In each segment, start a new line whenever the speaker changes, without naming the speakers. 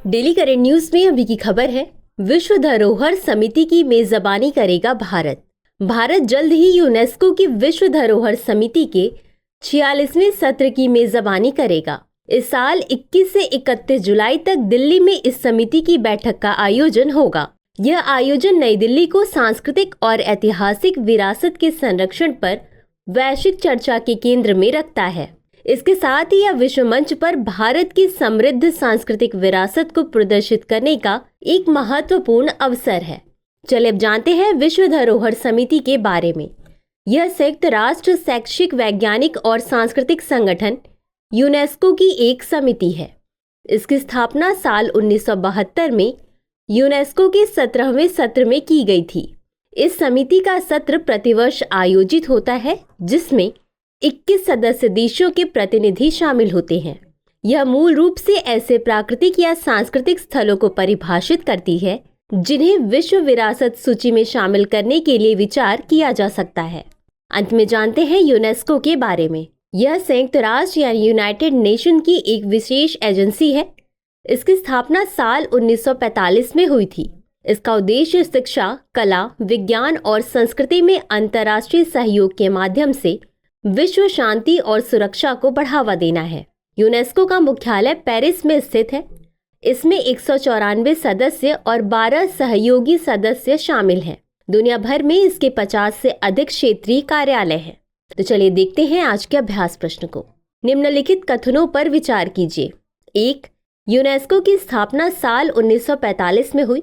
Daily current news में अभी की खबर है, विश्व धरोहर समिति की मेजबानी करेगा भारत। भारत जल्द ही यूनेस्को की विश्व धरोहर समिति के 46वें सत्र की मेजबानी करेगा। इस साल 21 से 31 जुलाई तक दिल्ली में इस समिति की बैठक का आयोजन होगा। यह आयोजन नई दिल्ली को सांस्कृतिक और ऐतिहासिक विरासत के संरक्षण पर वैश्विक चर्चा के केंद्र में रखता है। इसके साथ ही यह विश्व मंच पर भारत की समृद्ध सांस्कृतिक विरासत को प्रदर्शित करने का एक महत्वपूर्ण अवसर है। चलिए अब जानते हैं विश्व धरोहर समिति के बारे में। यह संयुक्त राष्ट्र शैक्षिक, वैज्ञानिक और सांस्कृतिक संगठन यूनेस्को की एक समिति है। इसकी स्थापना साल 1972 में यूनेस्को के 17वें सत्र में की गई थी। इस समिति का सत्र प्रतिवर्ष आयोजित होता है, जिसमें 21 सदस्य देशों के प्रतिनिधि शामिल होते हैं। यह मूल रूप से ऐसे प्राकृतिक या सांस्कृतिक स्थलों को परिभाषित करती है जिन्हें विश्व विरासत सूची में शामिल करने के लिए विचार किया जा सकता है। अंत में जानते हैं यूनेस्को के बारे में। यह संयुक्त राष्ट्र या यूनाइटेड नेशन की एक विशेष एजेंसी है। इसकी स्थापना साल 1945 में हुई थी। इसका उद्देश्य शिक्षा, कला, विज्ञान और संस्कृति में अंतर्राष्ट्रीय सहयोग के माध्यम से विश्व शांति और सुरक्षा को बढ़ावा देना है। यूनेस्को का मुख्यालय पेरिस में स्थित है। इसमें 194 सदस्य और 12 सहयोगी सदस्य शामिल हैं। दुनिया भर में इसके 50 से अधिक क्षेत्रीय कार्यालय हैं। तो चलिए देखते हैं आज के अभ्यास प्रश्न को। निम्नलिखित कथनों पर विचार कीजिए। 1. यूनेस्को की स्थापना साल 1945 में हुई।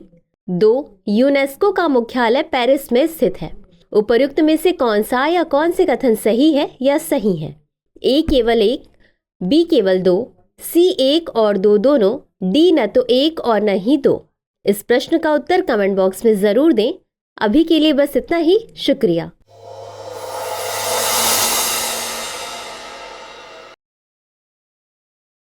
2. यूनेस्को का मुख्यालय पेरिस में स्थित है। उपर्युक्त में से कौन सा या कौन से कथन सही है या सही है? ए केवल 1, बी केवल 2, सी 1 और 2 दोनों, डी न तो 1 और न ही 2। इस प्रश्न का उत्तर कमेंट बॉक्स में जरूर दें। अभी के लिए बस इतना ही। शुक्रिया।